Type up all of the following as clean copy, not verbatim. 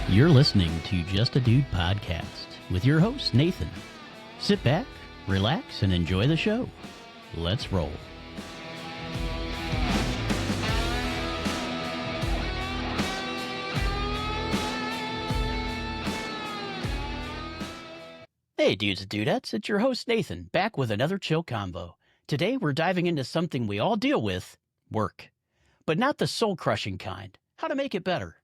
You're listening to Just a Dude podcast with your host, Nathan. Sit back, relax, and enjoy the show. Let's roll. Hey dudes and dudettes, it's your host Nathan, back with another chill convo. Today we're diving into something we all deal with, work. But not the soul-crushing kind, how to make it better.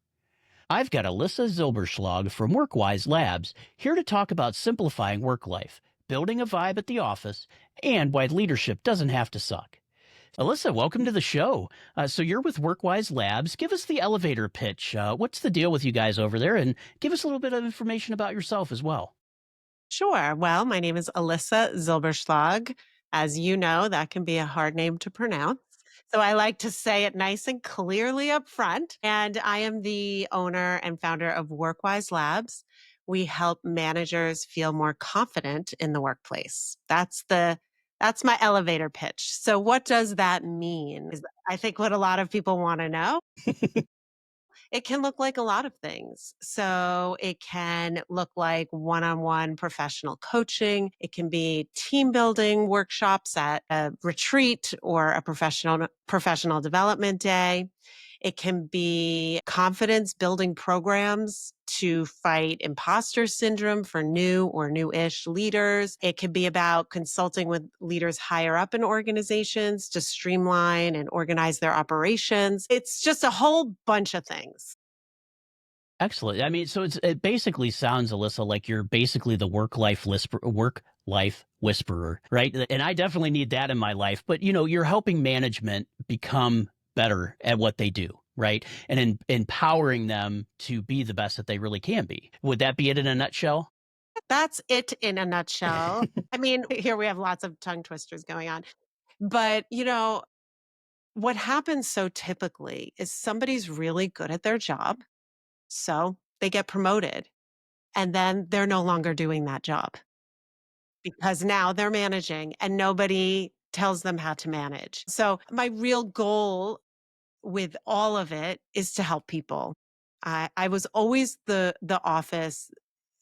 I've got Alyssa Zylbershlag from WorkWise Labs here to talk about simplifying work life, building a vibe at the office, and why leadership doesn't have to suck. Alyssa, welcome to the show. So you're with WorkWise Labs. Give us the elevator pitch. What's the deal with you guys over there? And give us a little bit of information about yourself as well. Sure. Well, my name is Alyssa Zylbershlag. As you know, that can be a hard name to pronounce. So I like to say it nice and clearly up front. And I am the owner and founder of WorkWise Labs. We help managers feel more confident in the workplace. That's my elevator pitch. So what does that mean? Is I think what a lot of people want to know. It can look like a lot of things. So it can look like one-on-one professional coaching. It can be team building workshops at a retreat or a professional development day. It can be confidence building programs to fight imposter syndrome for new or new-ish leaders. It can be about consulting with leaders higher up in organizations to streamline and organize their operations. It's just a whole bunch of things. Excellent. I mean, so it basically sounds, Alyssa, like you're basically the work-life whisperer, right? And I definitely need that in my life. But, you're helping management become better at what they do, right? And empowering them to be the best that they really can be. Would that be it in a nutshell? That's it in a nutshell. I mean, here we have lots of tongue twisters going on. But, what happens so typically is somebody's really good at their job. So they get promoted and then they're no longer doing that job because now they're managing and nobody tells them how to manage. So my real goal with all of it is to help people. I was always the office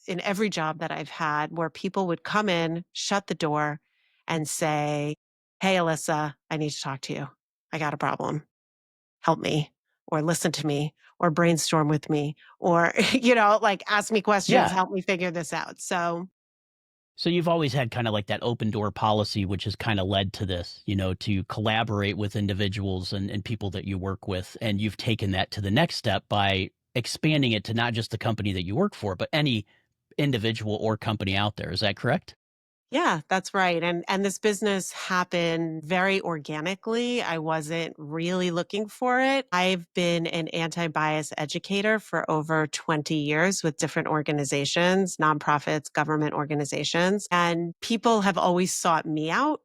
in every job that I've had where people would come in, shut the door and say, "Hey, Alyssa, I need to talk to you. I got a problem. Help me," or listen to me, or brainstorm with me, or, ask me questions, Yeah. help me figure this out. So So you've always had kind of like that open door policy, which has kind of led to this, to collaborate with individuals and people that you work with. And you've taken that to the next step by expanding it to not just the company that you work for, but any individual or company out there. Is that correct? yeah, that's right. And this business happened very organically. I wasn't really looking for it. I've been an anti-bias educator for over 20 years with different organizations, nonprofits, government organizations, and people have always sought me out,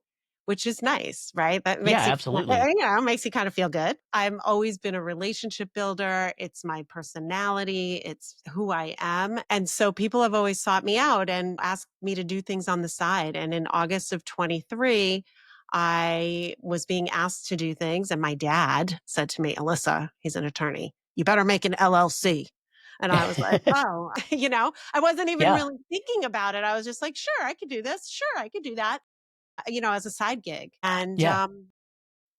which is nice, right? That Yeah, makes it, absolutely. makes you kind of feel good. I've always been a relationship builder. It's my personality. It's who I am. And so people have always sought me out and asked me to do things on the side. And in August of 23, I was being asked to do things. And my dad said to me, "Alyssa," he's an attorney, "you better make an LLC." And I was like, oh, I wasn't even Yeah. really thinking about it. I was just like, sure, I could do this. Sure, I could do that, as a side gig. And Yeah. And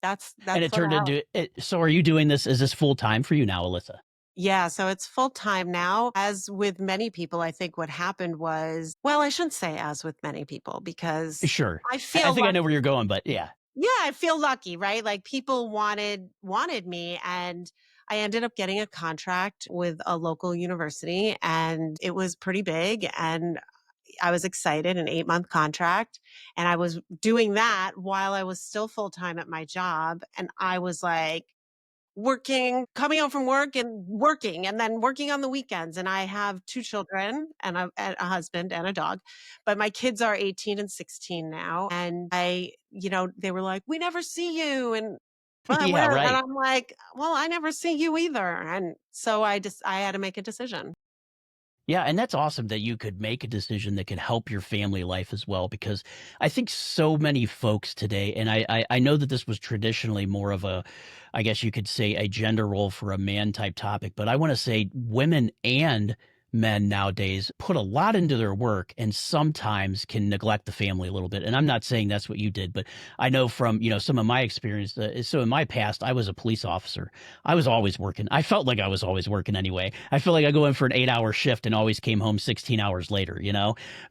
that's it sort of turned how. into it. So are you doing this? Is this full time for you now, Alyssa? Yeah, so it's full time now. As with many people, I think what happened was, well, I shouldn't say as with many people because Sure. I I feel think I know where lucky. you're going, but yeah. Yeah, I feel lucky, right? Like people wanted me, and I ended up getting a contract with a local university and it was pretty big, and I was excited, an 8-month contract. And I was doing that while I was still full time at my job. And I was like working, coming home from work and working, and then working on the weekends. And I have 2 children and a husband and a dog, but my kids are 18 and 16 now. And they were like, "We never see you." And well, Yeah, where? And right. I'm like, "Well, I never see you either." And so I had to make a decision. Yeah, and that's awesome that you could make a decision that could help your family life as well, because I think so many folks today, and I know that this was traditionally more of a, I guess you could say, a gender role for a man type topic, but I want to say women and men nowadays put a lot into their work and sometimes can neglect the family a little bit. And I'm not saying that's what you did, but I know from, some of my experience. So in my past, I was a police officer. I was always working. I felt like I was always working anyway. I feel like I go in for an 8-hour shift and always came home 16 hours later.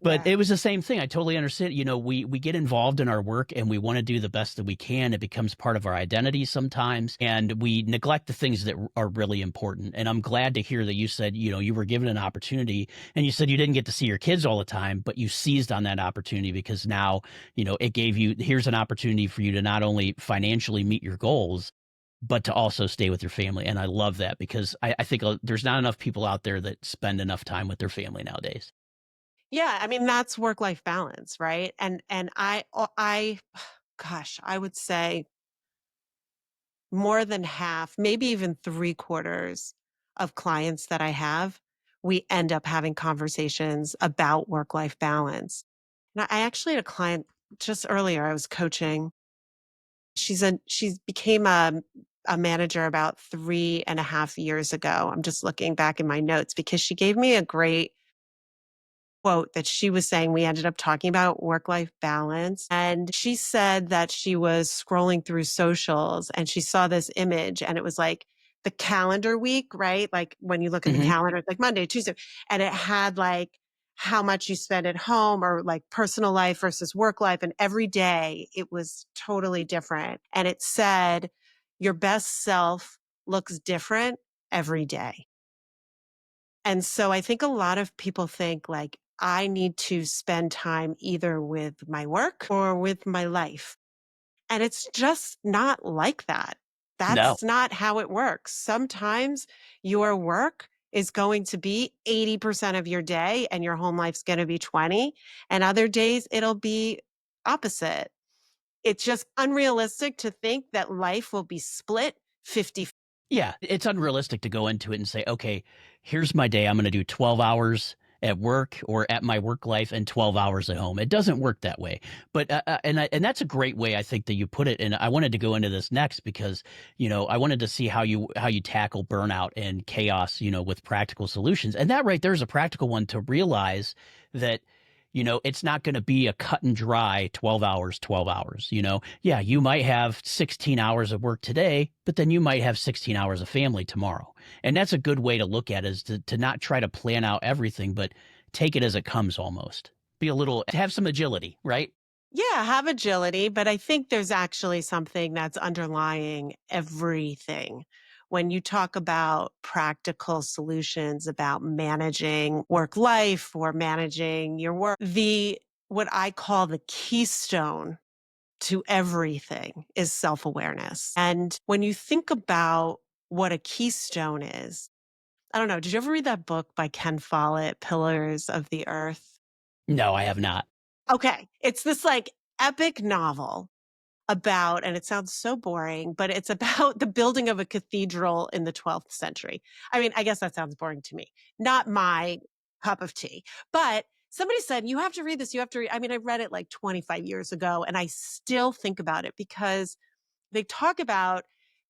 But Yeah. it was the same thing. I totally understand. We get involved in our work and we want to do the best that we can. It becomes part of our identity sometimes, and we neglect the things that are really important. And I'm glad to hear that you said, you were given an opportunity, and you said you didn't get to see your kids all the time, but you seized on that opportunity because now, it gave you, here's an opportunity for you to not only financially meet your goals, but to also stay with your family. And I love that because I think there's not enough people out there that spend enough time with their family nowadays. Yeah, I mean, that's work-life balance, right? And I gosh, I would say more than half, maybe even 3/4 of clients that I have, we end up having conversations about work-life balance. And I actually had a client just earlier I was coaching. She's became a manager about 3.5 years ago. I'm just looking back in my notes because she gave me a great quote that she was saying. We ended up talking about work life balance. And she said that she was scrolling through socials and she saw this image and it was like the calendar week, right? Like when you look at the Hmm. calendar, it's like Monday, Tuesday, and it had like how much you spend at home or like personal life versus work life. And every day it was totally different. And it said, your best self looks different every day. And so I think a lot of people think like, I need to spend time either with my work or with my life. And it's just not like that. No. That's not how it works. Sometimes your work is going to be 80% of your day and your home life's going to be 20. And other days it'll be opposite. It's just unrealistic to think that life will be split 50. Yeah, it's unrealistic to go into it and say, okay, here's my day. I'm going to do 12 hours at work or at my work life and 12 hours at home. It doesn't work that way. But and that's a great way I think that you put it. And I wanted to go into this next because I wanted to see how you tackle burnout and chaos with practical solutions. And that right there is a practical one to realize that it's not going to be a cut and dry 12 hours, 12 hours. Yeah, you might have 16 hours of work today, but then you might have 16 hours of family tomorrow. And that's a good way to look at it, is to not try to plan out everything, but take it as it comes almost. Have some agility, right? Yeah, have agility, but I think there's actually something that's underlying everything. When you talk about practical solutions about managing work life or managing your work, the what I call the keystone to everything is self-awareness. And when you think about what a keystone is, I don't know, did you ever read that book by Ken Follett, Pillars of the Earth? No, I have not. Okay, it's this like epic novel about, and it sounds so boring, but it's about the building of a cathedral in the 12th century. I mean, I guess that sounds boring to me. Not my cup of tea. But somebody said, you have to read this. You have to read. I mean, I read it like 25 years ago and I still think about it because they talk about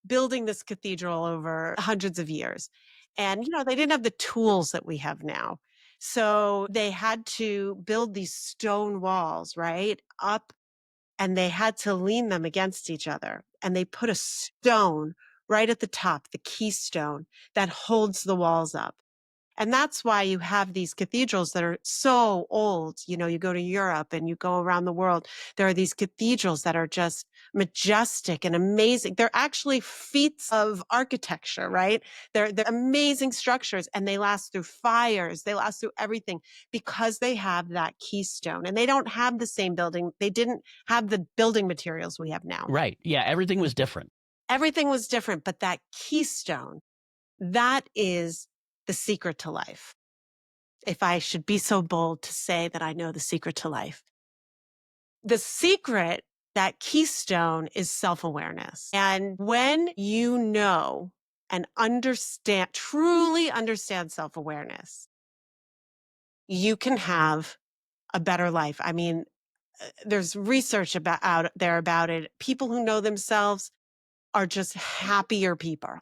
building this cathedral over hundreds of years. And, they didn't have the tools that we have now. So they had to build these stone walls, right? Up, and they had to lean them against each other. And they put a stone right at the top, the keystone that holds the walls up. And that's why you have these cathedrals that are so old. You go to Europe and you go around the world. There are these cathedrals that are just majestic and amazing. They're actually feats of architecture, right? They're amazing structures and they last through fires. They last through everything because they have that keystone and they don't have the same building. They didn't have the building materials we have now. Right. Yeah, everything was different. Everything was different, but that keystone, that is the secret to life. If I should be so bold to say that I know the secret to life. The secret, that keystone, is self awareness. And when you know and understand, truly understand self awareness, you can have a better life. I mean, there's research about out there about it. People who know themselves are just happier people.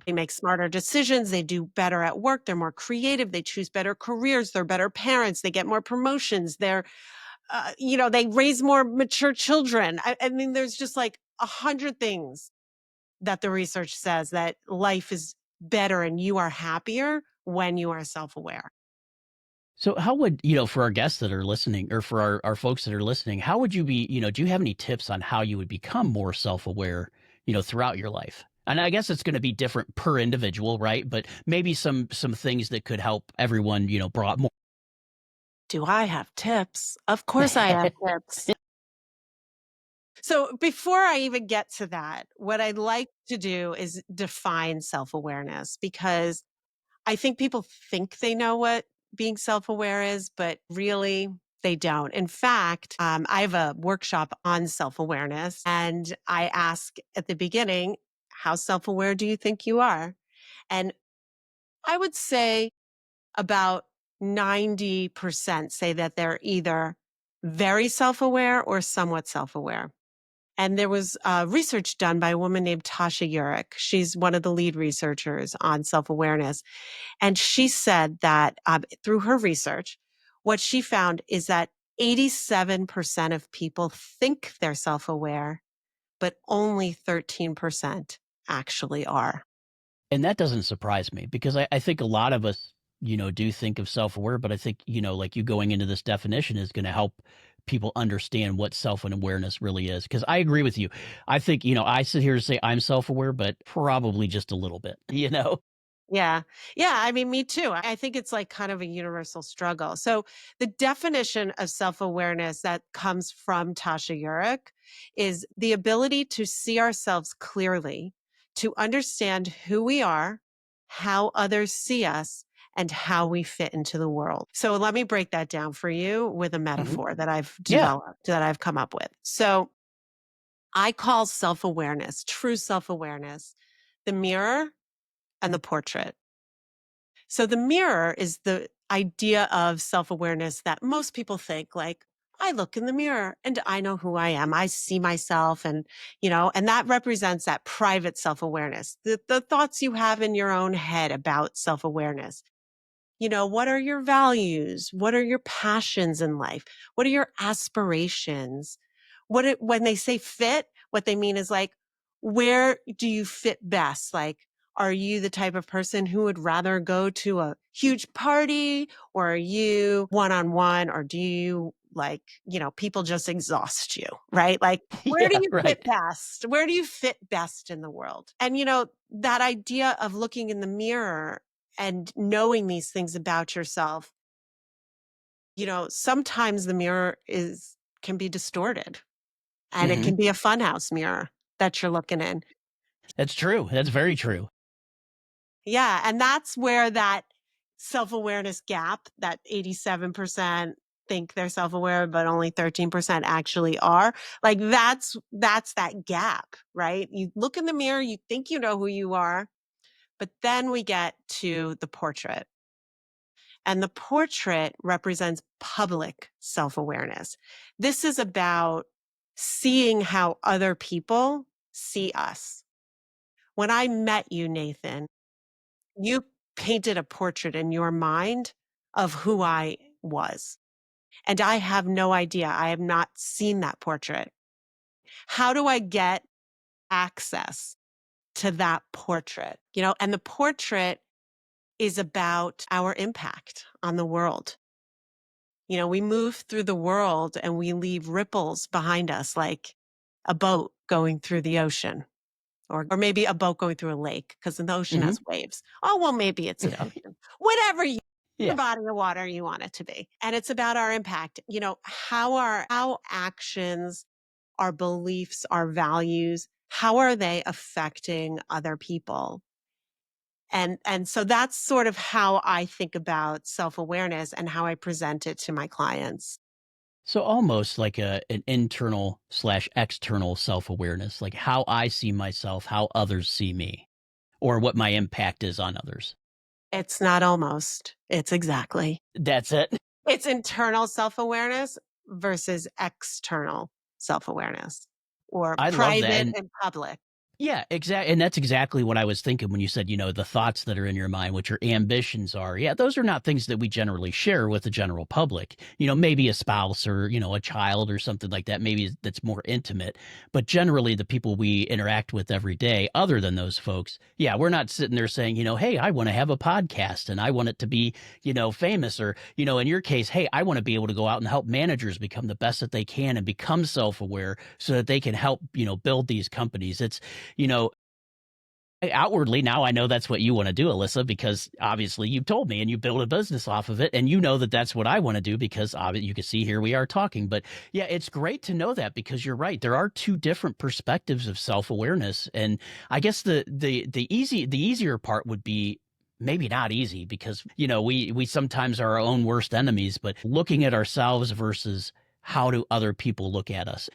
They make smarter decisions, they do better at work, they're more creative, they choose better careers, they're better parents, they get more promotions, they raise more mature children. I mean, there's just like 100 things that the research says that life is better and you are happier when you are self-aware. So how would, for our guests that are listening or for our folks that are listening, how would you be, do you have any tips on how you would become more self-aware, throughout your life? And I guess it's going to be different per individual, right? But maybe some things that could help everyone, brought more. Do I have tips? Of course I have tips. So before I even get to that, what I'd like to do is define self-awareness because I think people think they know what being self-aware is, but really they don't. In fact, I have a workshop on self-awareness and I ask at the beginning, how self-aware do you think you are? And I would say about 90% say that they're either very self-aware or somewhat self-aware. And there was research done by a woman named Tasha Eurich. She's one of the lead researchers on self-awareness. And she said that through her research, what she found is that 87% of people think they're self-aware, but only 13% actually are. And that doesn't surprise me because I think a lot of us, do think of self-aware, but I think, like you going into this definition is going to help people understand what self-awareness really is. Because I agree with you. I think, I sit here to say I'm self-aware, but probably just a little bit, Yeah. Yeah. I mean, me too. I think it's like kind of a universal struggle. So, the definition of self awareness that comes from Tasha Eurich is the ability to see ourselves clearly, to understand who we are, how others see us, and how we fit into the world. So, let me break that down for you with a Mhm. metaphor that I've Yeah. developed, that I've come up with. So, I call self awareness, true self awareness, the mirror and the portrait. So the mirror is the idea of self-awareness that most people think like, I look in the mirror and I know who I am. I see myself and that represents that private self-awareness, the thoughts you have in your own head about self-awareness. What are your values? What are your passions in life? What are your aspirations? When they say fit, what they mean is like, where do you fit best? Like, are you the type of person who would rather go to a huge party, or are you one on one, or do you like, people just exhaust you, right? Like, where do Yeah, you fit right. best? Where do you fit best in the world? And, that idea of looking in the mirror and knowing these things about yourself, sometimes the mirror can be distorted and it Mhm. can be a funhouse mirror that you're looking in. That's true. That's very true. Yeah. And that's where that self-awareness gap, that 87% think they're self-aware, but only 13% actually are. Like that's that gap, right? You look in the mirror, you think you know who you are, but then we get to the portrait. And the portrait represents public self awareness. This is about seeing how other people see us. When I met you, Nathan, you painted a portrait in your mind of who I was. And I have no idea. I have not seen that portrait. How do I get access to that portrait? And the portrait is about our impact on the world. We move through the world and we leave ripples behind us, like a boat going through the ocean, or maybe a boat going through a lake because the ocean Mhm. has waves. Oh, well, maybe it's an ocean, whatever the Yeah. body of water you want it to be. And it's about our impact, how actions, our beliefs, our values, how are they affecting other people? And so that's sort of how I think about self-awareness and how I present it to my clients. So almost like an internal slash external self-awareness, like how I see myself, how others see me, or what my impact is on others. It's not almost, it's exactly. That's it. It's internal self-awareness versus external self-awareness or I love that. private And and public. yeah, exactly. And that's exactly what I was thinking when you said, the thoughts that are in your mind, what your ambitions are. Yeah, those are not things that we generally share with the general public. Maybe a spouse or, a child or something like that. Maybe that's more intimate. But generally, the people we interact with every day, other than those folks, yeah, we're not sitting there saying, hey, I want to have a podcast and I want it to be, famous. Or, in your case, hey, I want to be able to go out and help managers become the best that they can and become self aware so that they can help, build these companies. It's, you know, outwardly now I know that's what you want to do, Alyssa, because obviously you told me and you build a business off of it. And that that's what I want to do because you can see here we are talking. But yeah, it's great to know that because you're right. There are two different perspectives of self-awareness. And I guess the easier part would be maybe not easy because, we sometimes are our own worst enemies, but looking at ourselves versus how do other people look at us?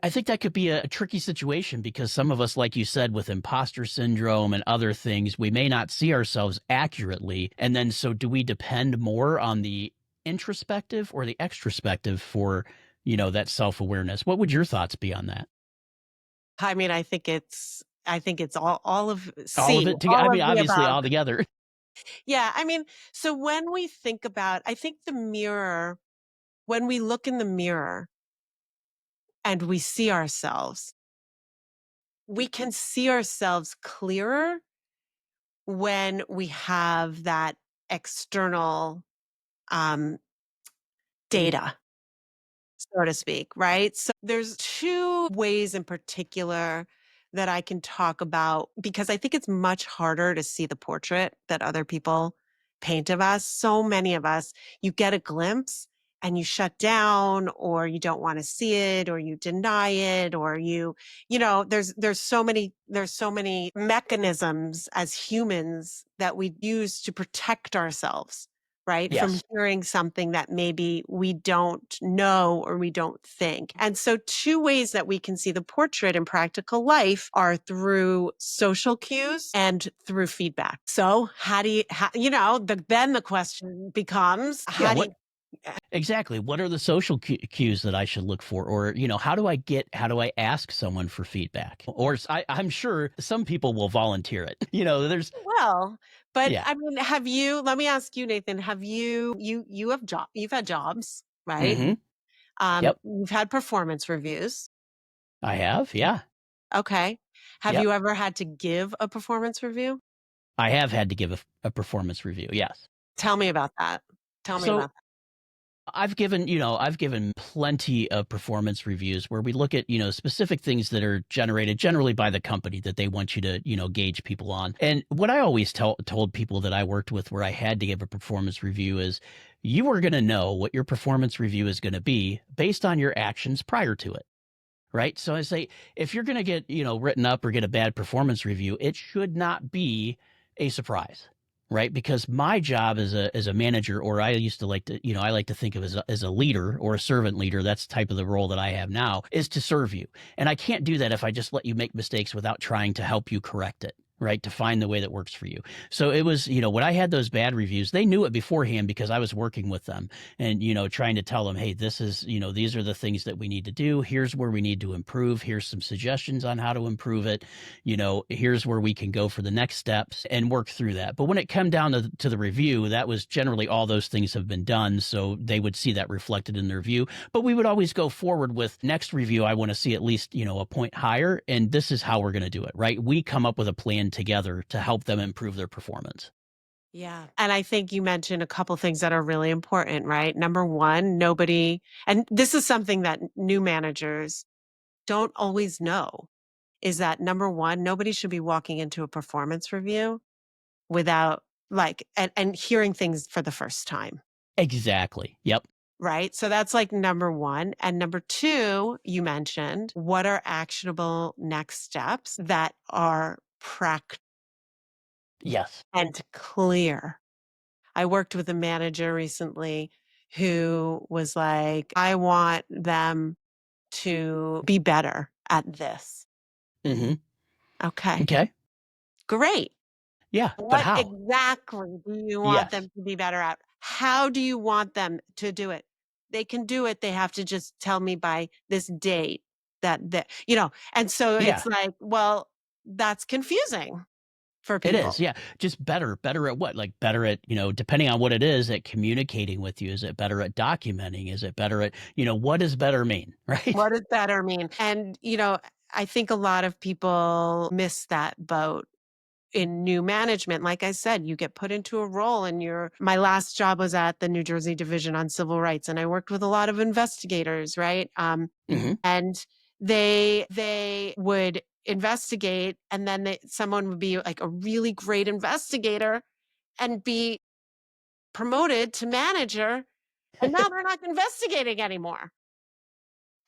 I think that could be a tricky situation because some of us, like you said, with imposter syndrome and other things, we may not see ourselves accurately. And then, so do we depend more on the introspective or the extrospective for, that self awareness? What would your thoughts be on that? I mean, I think it's all of All of C, it together. I all mean, of the obviously, above. all together. Yeah, I mean, so when we think about, I think when we look in the mirror and we see ourselves, we can see ourselves clearer when we have that external um, data, so to speak, right? So there's two ways in particular that I can talk about because I think it's much harder to see the portrait that other people paint of us. So many of us, you get a glimpse and you shut down or you don't want to see it or you deny it or there's so many mechanisms as humans that we use to protect ourselves, right? From Yes. hearing something that maybe we don't know or we don't think. And so, two ways that we can see the portrait in practical life are through social cues and through feedback. So, then the question becomes, Yeah. how do What you, exactly? What are the social cues that I should look for? Or, how do I ask someone for feedback? Or I'm sure some people will volunteer it. There's, well, but yeah. I mean, let me ask you, Nathan, you've had jobs, right? Hmm. Yep. You've had performance reviews. I have. Yeah. Okay. Have Yep. you ever had to give a performance review? I have had to give a performance review. Yes. Tell me about that. Tell me So about that. I've given plenty of performance reviews where we look at, specific things that are generated generally by the company that they want you to, gauge people on. And what I always told people that I worked with where I had to give a performance review is you are going to know what your performance review is going to be based on your actions prior to it. Right. So I say, if you're going to get, written up or get a bad performance review, it should not be a surprise. Right. Because my job as a manager, or I used to like to, I like to think of as a leader or a servant leader. That's the type of the role that I have now is to serve you. And I can't do that if I just let you make mistakes without trying to help you correct it. Right. To find the way that works for you. So it was, when I had those bad reviews, they knew it beforehand because I was working with them and trying to tell them, hey, this is, these are the things that we need to do. Here's where we need to improve. Here's some suggestions on how to improve it. Here's where we can go for the next steps and work through that. But when it come down to the review, that was generally all those things have been done, so they would see that reflected in their review. But we would always go forward with next review, I want to see at least a point higher, and this is how we're going to do it. Right, we come up with a plan together to help them improve their performance. Yeah. And I think you mentioned a couple things that are really important, right? Number one, and this is something that new managers don't always know, is that number one, nobody should be walking into a performance review without and hearing things for the first time. Exactly. Yep. Right. So that's like number one. And number two, you mentioned what are actionable next steps that are practical Yes. and clear. I worked with a manager recently who was like, I want them to be better at this. Hmm. Okay, Okay. great. Yeah, but What how? exactly do you want Yes. them to be better at? How do you want them to do it? They can do it. They have to just tell me by this date that. And so it's Yeah. like, well, that's confusing for It is, people. yeah. Just better at what? Like, better at, depending on what it is, at communicating with you. Is it better at documenting? Is it better at, what does better mean, right? What does better mean? And I think a lot of people miss that boat in new management. Like I said, you get put into a role and my last job was at the New Jersey Division on Civil Rights, and I worked with a lot of investigators, right? Mhm. And they would investigate, and then someone would be like a really great investigator and be promoted to manager, and now they're not investigating anymore.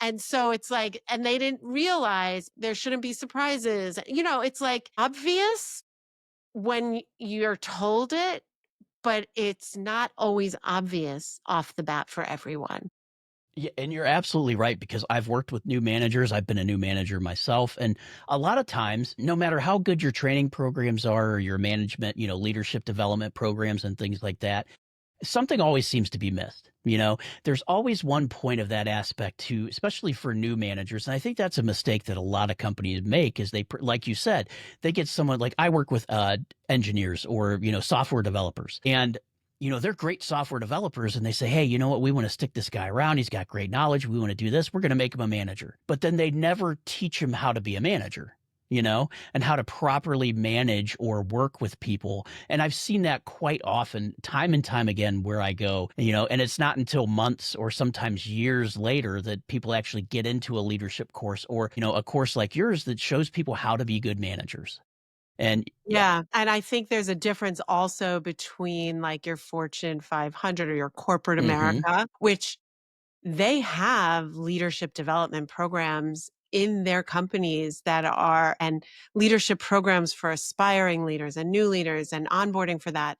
And so it's like, and they didn't realize there shouldn't be surprises. It's like obvious when you're told it, but it's not always obvious off the bat for everyone. Yeah, and you're absolutely right because I've worked with new managers. I've been a new manager myself. And a lot of times, no matter how good your training programs are or your management, leadership development programs and things like that, something always seems to be missed. There's always one point of that aspect too, especially for new managers. And I think that's a mistake that a lot of companies make is like you said, they get someone like I work with engineers or, software developers and they're great software developers and they say, hey, you know what? We want to stick this guy around. He's got great knowledge. We want to do this. We're going to make him a manager. But then they never teach him how to be a manager, and how to properly manage or work with people. And I've seen that quite often, time and time again, where I go, and it's not until months or sometimes years later that people actually get into a leadership course or, a course like yours that shows people how to be good managers. And yeah. Yeah. And I think there's a difference also between like your Fortune 500 or your corporate Hmm. America, which they have leadership development programs in their companies and leadership programs for aspiring leaders and new leaders and onboarding for that.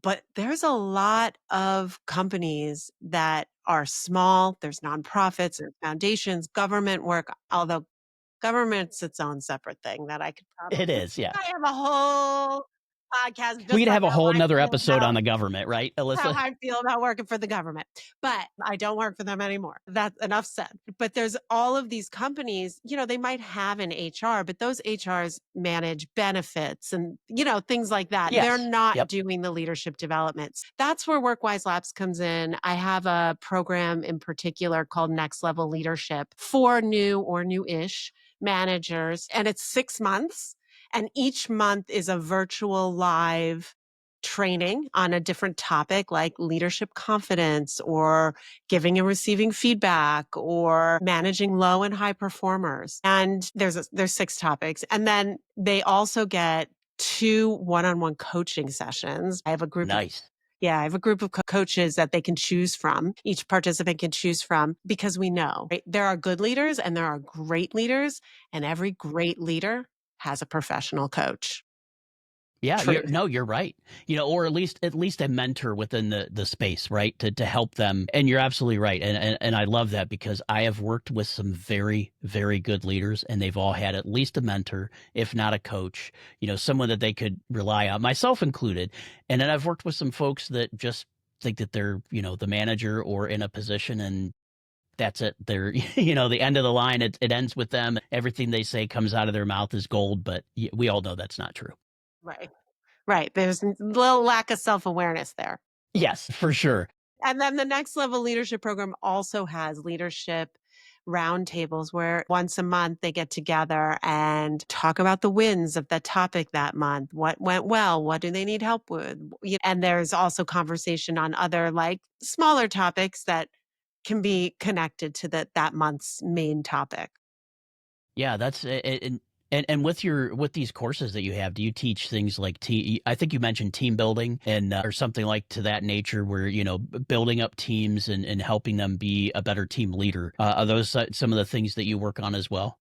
But there's a lot of companies that are small. There's nonprofits, there's foundations, government work, although government's its own separate thing that I could It probably is. Yeah. I have a whole podcast just We'd on have a how whole I nother feel episode about on the government, right, how Alyssa? I feel about working for the government, but I don't work for them anymore. That's enough said. But there's all of these companies, they might have an HR, but those HRs manage benefits and, things like that. They're Yes. not Yep. doing the leadership developments. That's where WorkWise Labs comes in. I have a program in particular called Next Level Leadership for new or new-ish managers, and it's 6 months. And each month is a virtual live training on a different topic like leadership confidence or giving and receiving feedback or managing low and high performers. And there's 6 topics. And then they also get 2 one-on-one coaching sessions. Nice. I have a group of coaches that they can choose from. Each participant can choose from because we know, right? There are good leaders and there are great leaders, and every great leader has a professional coach. Yeah, Truth. you're right. Or at least a mentor within the space, right? To help them. And you're absolutely right. And I love that because I have worked with some very, very good leaders and they've all had at least a mentor, if not a coach, someone that they could rely on, myself included. And then I've worked with some folks that just think that they're, the manager or in a position and that's it. They're, the end of the line. It ends with them. Everything they say comes out of their mouth is gold, but we all know that's not true. Right. Right. There's a little lack of self-awareness there. Yes, for sure. And then the next level leadership program also has leadership roundtables where once a month they get together and talk about the wins of the topic that month. What went well? What do they need help with? And there's also conversation on other like smaller topics that can be connected to that month's main topic. Yeah, that's and with these courses that you have, do you teach things like I think you mentioned team building and or something like to that nature where, building up teams and helping them be a better team leader. Are those some of the things that you work on as well?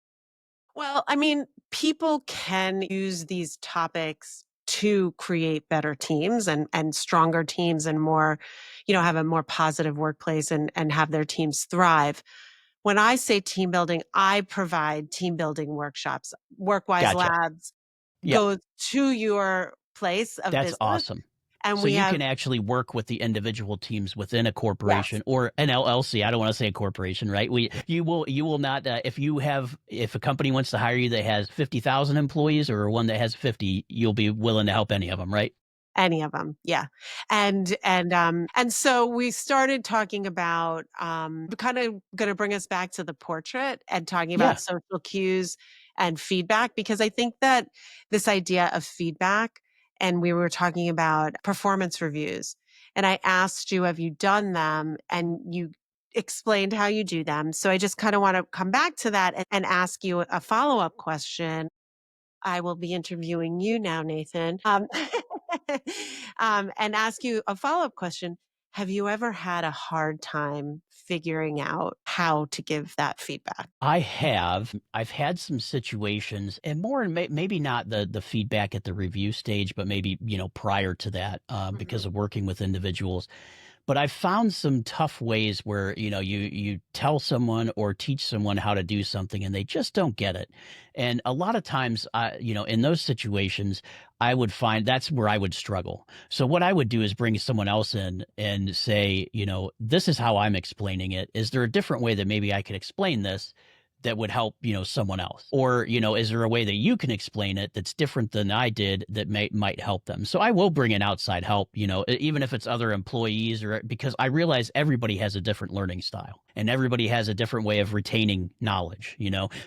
Well, I mean, people can use these topics to create better teams and stronger teams and more, have a more positive workplace and have their teams thrive. When I say team building, I provide team building workshops. WorkWise Gotcha. Labs Yep. goes to your place of That's business, awesome. and So we you have can actually work with the individual teams within a yes. corporation or an LLC. I don't want to say a corporation, right? You will not if a company wants to hire you that has 50,000 employees or one that has 50, you'll be willing to help any of them, right? Any of them, yeah. And so we started talking about, kinda gonna bring us back to the portrait and talking Yeah. about social cues and feedback, because I think that this idea of feedback, and we were talking about performance reviews, and I asked you, "Have you done them?" And you explained how you do them, so I just kinda wanna come back to that and ask you a follow-up question. I will be interviewing you now, Nathan, and ask you a follow-up question. Have you ever had a hard time figuring out how to give that feedback? I have. I've had some situations, and more, and maybe not the feedback at the review stage, but maybe prior to that, because Mhm. of working with individuals. But I've found some tough ways where you tell someone or teach someone how to do something, and they just don't get it. And a lot of times, in those situations, I would find that's where I would struggle. So what I would do is bring someone else in and say, this is how I'm explaining it. Is there a different way that maybe I could explain this that would help, someone else? Or, is there a way that you can explain it that's different than I did that might help them? So I will bring in outside help, even if it's other employees, or because I realize everybody has a different learning style and everybody has a different way of retaining knowledge.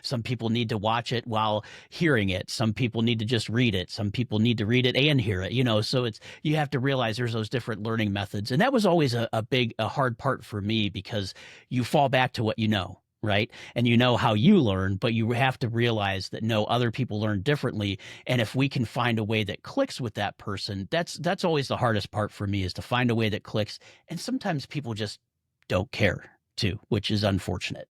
Some people need to watch it while hearing it. Some people need to just read it. Some people need to read it and hear it, so you have to realize there's those different learning methods. And that was always a hard part for me, because you fall back to what you know. Right. And you know how you learn, but you have to realize that no, other people learn differently. And if we can find a way that clicks with that person, that's always the hardest part for me, is to find a way that clicks. And sometimes people just don't care too, which is unfortunate.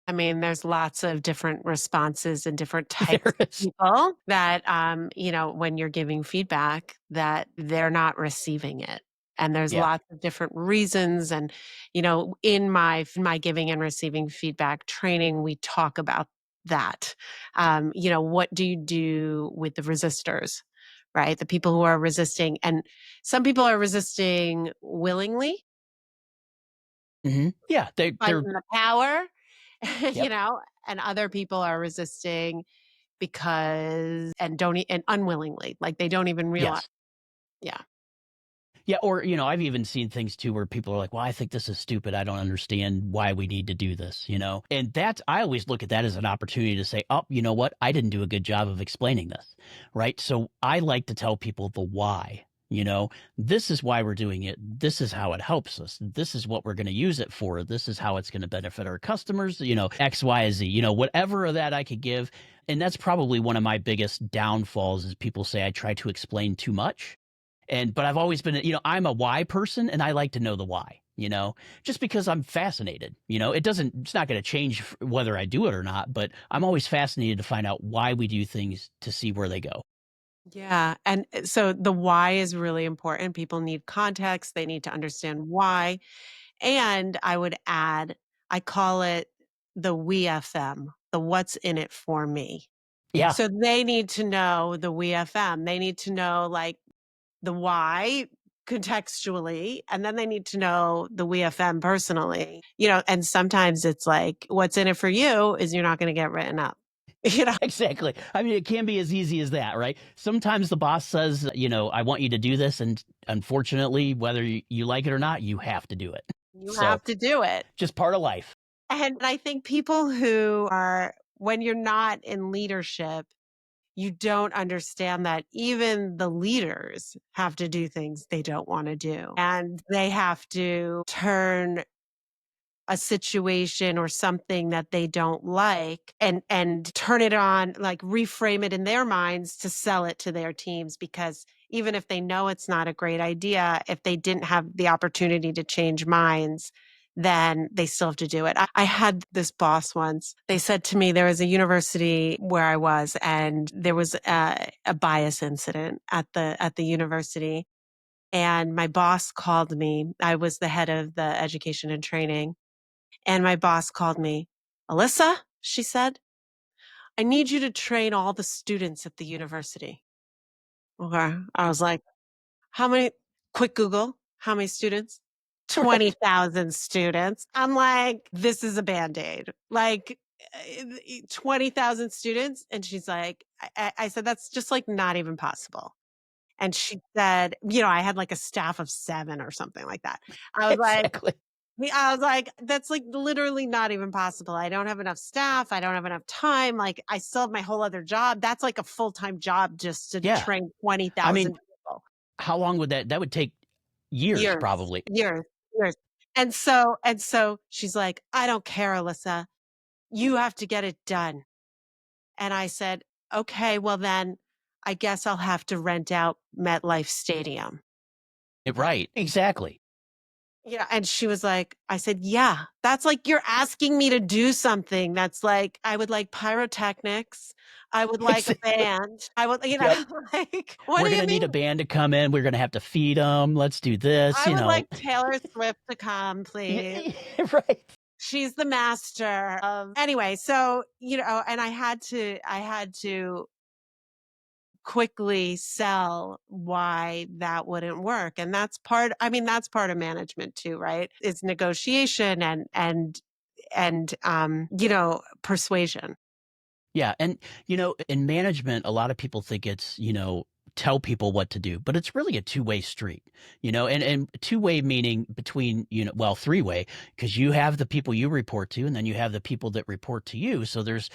I mean, there's lots of different responses and different types There of is. people that, when you're giving feedback, that they're not receiving it. And there's Yeah. lots of different reasons. And, in my giving and receiving feedback training, we talk about that. What do you do with the resistors, right? The people who are resisting. And some people are resisting willingly, Yeah. fighting They're, the power, yep. and other people are resisting because and don't and unwillingly, like they don't even realize. Yes. Yeah. Yeah, or I've even seen things too where people are like, "Well, I think this is stupid. I don't understand why we need to do this." And that's I always look at that as an opportunity to say, "Oh, you know what? I didn't do a good job of explaining this." Right? So I like to tell people the why. This is why we're doing it. This is how it helps us. This is what we're going to use it for. This is how it's going to benefit our customers, X, Y, Z, whatever of that I could give. And that's probably one of my biggest downfalls, is people say I try to explain too much. But I've always been, I'm a why person, and I like to know the why, just because I'm fascinated. It's not going to change whether I do it or not, but I'm always fascinated to find out why we do things, to see where they go. Yeah. And so the why is really important. People need context, they need to understand why. And I would add, I call it the we FM, the what's in it for me. Yeah, So they need to know the we FM. They need to know, like, the why contextually, and then they need to know the WFM personally. And sometimes it's like, what's in it for you is you're not going to get written up. You know, exactly. I mean, it can be as easy as that, right? Sometimes the boss says, I want you to do this. And unfortunately, whether you like it or not, you have to do it. you So have to do it. just part of life. And I think people who are, when you're not in leadership, you don't understand that even the leaders have to do things they don't want to do. And they have to turn a situation or something that they don't like and turn it on, like reframe it in their minds to sell it to their teams, because even if they know it's not a great idea, if they didn't have the opportunity to change minds, then they still have to do it. I had this boss once. They said to me, there was a university where I was, and there was a bias incident at the university. And my boss called me. I was the head of the education and training, and my boss called me. "Alyssa," she said, I need you to train all the students at the university. Okay. I was like, how many? Quick Google, how many students? Right. 20,000 students. I'm like, this is a band aid. Like, 20,000 students. And she's like, I said, that's just like not even possible. And she said, I had like a staff of 7 or something like that. I was like, Exactly. that's like literally not even possible. I don't have enough staff. I don't have enough time. Like, I still have my whole other job. That's like a full time job just to Yeah. train I mean, 20,000 people. how long would that would take years Years, probably. years, years. And so she's like, "I don't care, Alyssa. You have to get it done." And I said, "Okay, well then I guess I'll have to rent out MetLife Stadium." Right. Exactly. Yeah, and she was like, I said, "Yeah, that's like you're asking me to do something that's like I would like pyrotechnics. I would like a Exactly. band. I would, Yep. like, what We're do you gonna mean? need a band to come in. We're gonna have to feed them. Let's do this, I you would know. like Taylor Swift to come, please." Right. She's the master of anyway, so, and I had to quickly sell why that wouldn't work. And that's part of management too, right? It's negotiation and persuasion. Yeah, and, in management, a lot of people think it's, tell people what to do, but it's really a two-way street, and two-way meaning between, well, three-way, because you have the people you report to, and then you have the people that report to you. So there's,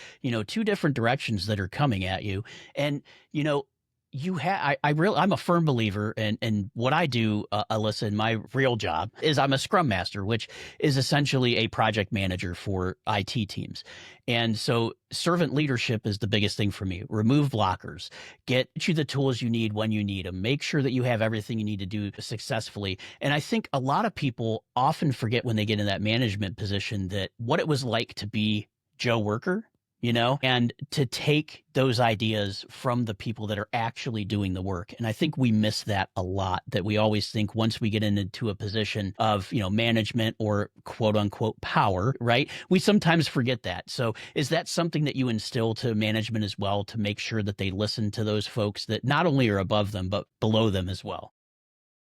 two different directions that are coming at you. And, you know, I'm a firm believer and what I do, Alyssa, in my real job is I'm a scrum master, which is essentially a project manager for IT teams. And so servant leadership is the biggest thing for me. Remove blockers, get you the tools you need when you need them, make sure that you have everything you need to do successfully. And I think a lot of people often forget when they get in that management position that what it was like to be Joe Worker, and to take those ideas from the people that are actually doing the work. And I think we miss that a lot, that we always think once we get into a position of, management or quote unquote power, right? We sometimes forget that. So is that something that you instill to management as well, to make sure that they listen to those folks that not only are above them, but below them as well?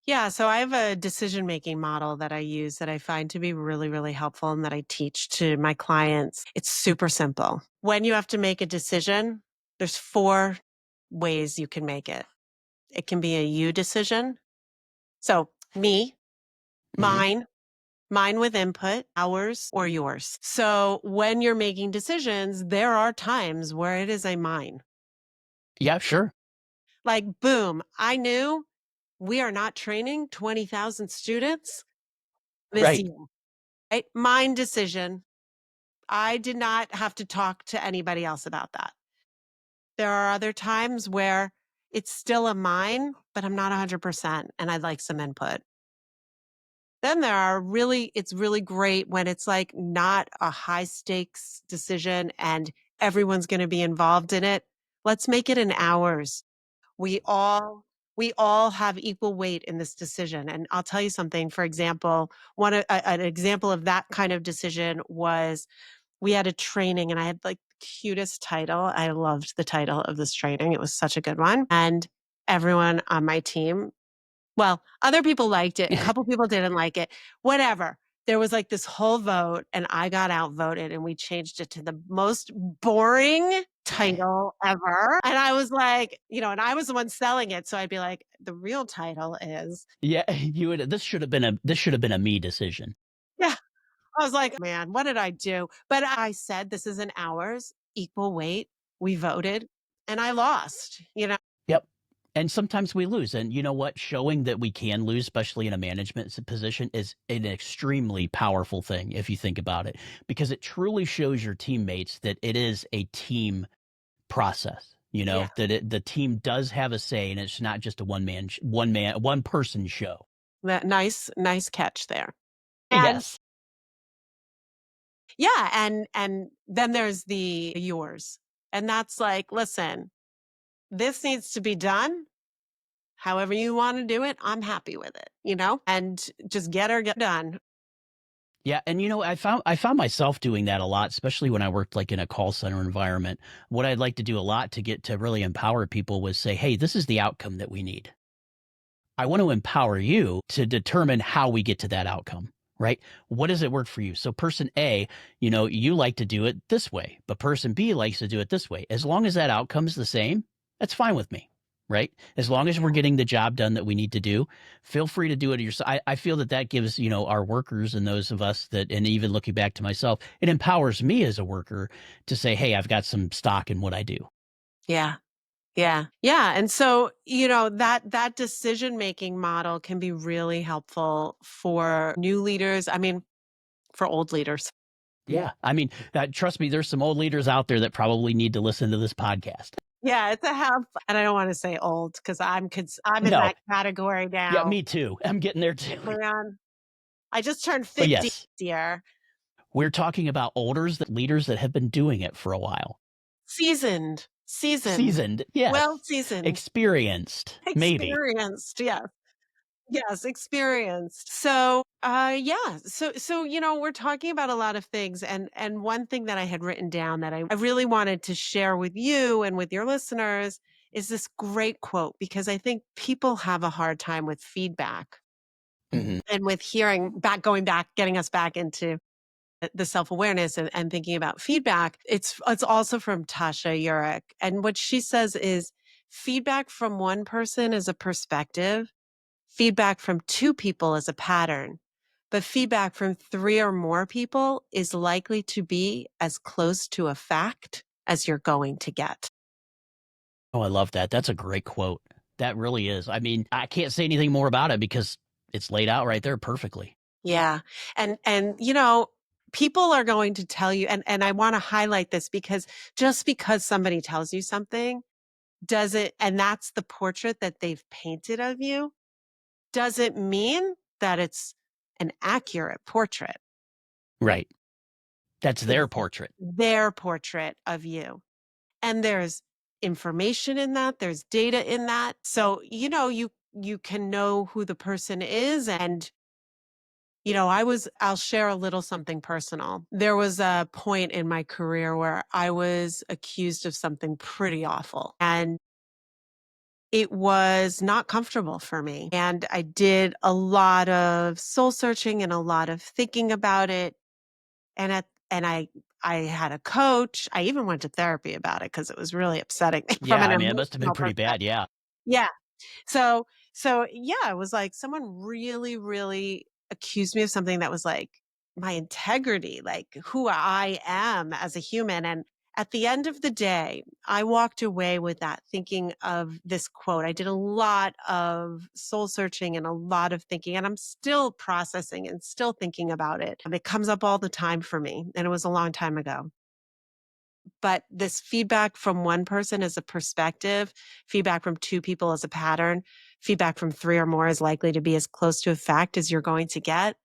Yeah, so I have a decision-making model that I use that I find to be really, really helpful and that I teach to my clients. It's super simple. When you have to make a decision, there's 4 ways you can make it. It can be a you decision. So, me, Hmm. mine, mine with input, ours, or yours. So, when you're making decisions, there are times where it is a mine. Yeah, sure. Like, boom, I knew we are not training 20,000 students this Right. year. Right? Mine decision. I did not have to talk to anybody else about that. There are other times where it's still a mine, but I'm not 100% and I'd like some input. Then it's really great when it's like not a high stakes decision and everyone's going to be involved in it. Let's make it in hours. We all we all have equal weight in this decision. And I'll tell you something. For example, an example of that kind of decision was we had a training and I had like the cutest title. I loved the title of this training. It was such a good one. And everyone on my team, well, other people liked it. A couple people didn't like it. Whatever. There was like this whole vote and I got outvoted and we changed it to the most boring title ever. And I was like, and I was the one selling it. So I'd be like, the real title is, Yeah, you would. This should have been a me decision. yeah. I was like, man, what did I do? But I said, this is an hours, equal weight. We voted and I lost. Yep. And sometimes we lose. And you know what? Showing that we can lose, especially in a management position, is an extremely powerful thing if you think about it, because it truly shows your teammates that it is a team process. Yeah. The team does have a say, and it's not just a one person show. That nice catch there. And Yes. yeah, and then there's the yours. And that's like, listen, this needs to be done. However you want to do it, I'm happy with it, and just get done. Yeah, and I found myself doing that a lot, especially when I worked like in a call center environment. What I'd like to do a lot to get to really empower people was say, "Hey, this is the outcome that we need. I want to empower you to determine how we get to that outcome." Right? What does it work for you? So person A, you like to do it this way, but person B likes to do it this way. As long as that outcome's the same, that's fine with me. Right? As long as we're getting the job done that we need to do, feel free to do it yourself. I feel that that gives, our workers and those of us that, and even looking back to myself, it empowers me as a worker to say, hey, I've got some stock in what I do. Yeah. Yeah. Yeah. And so, that decision-making model can be really helpful for new leaders. I mean, for old leaders. Yeah. I mean, trust me, there's some old leaders out there that probably need to listen to this podcast. Yeah, it's a help. And I don't want to say old because I'm in No. that category Yeah, now. me too. I'm getting there too. Man, I just turned But 50 yes, this year. we're talking about leaders that have been doing it for a while. Seasoned, Seasoned, well yes. seasoned, Experienced, maybe. experienced. Yeah. Yes, experienced. So, yeah. So, we're talking about a lot of things, and one thing that I had written down that I really wanted to share with you and with your listeners is this great quote because I think people have a hard time with feedback Mhm. and with hearing back, going back, getting us back into the self-awareness and thinking about feedback. It's also from Tasha Eurich. And what she says is feedback from one person is a perspective. Feedback from two people is a pattern, but feedback from three or more people is likely to be as close to a fact as you're going to get. Oh, I love that. That's a great quote. That really is. I mean, I can't say anything more about it because it's laid out right there perfectly. Yeah. And people are going to tell you and I want to highlight this because just because somebody tells you something doesn't and that's the portrait that they've painted of you doesn't mean that it's an accurate portrait. Right. That's their It's portrait. their portrait of you. And there's information in that, there's data in that. So, you can know who the person is and I'll share a little something personal. There was a point in my career where I was accused of something pretty awful and it was not comfortable for me. And I did a lot of soul searching and a lot of thinking about it. And I had a coach. I even went to therapy about it because it was really upsetting from Yeah, an I mean, it must have been emotional pretty bad. perspective. Yeah. Yeah. So yeah, it was like someone really, really accused me of something that was like my integrity, like who I am as a human. And at the end of the day, I walked away with that thinking of this quote. I did a lot of soul searching and a lot of thinking, and I'm still processing and still thinking about it. It comes up all the time for me, and it was a long time ago. But this feedback from one person is a perspective, feedback from two people is a pattern, feedback from three or more is likely to be as close to a fact as you're going to get.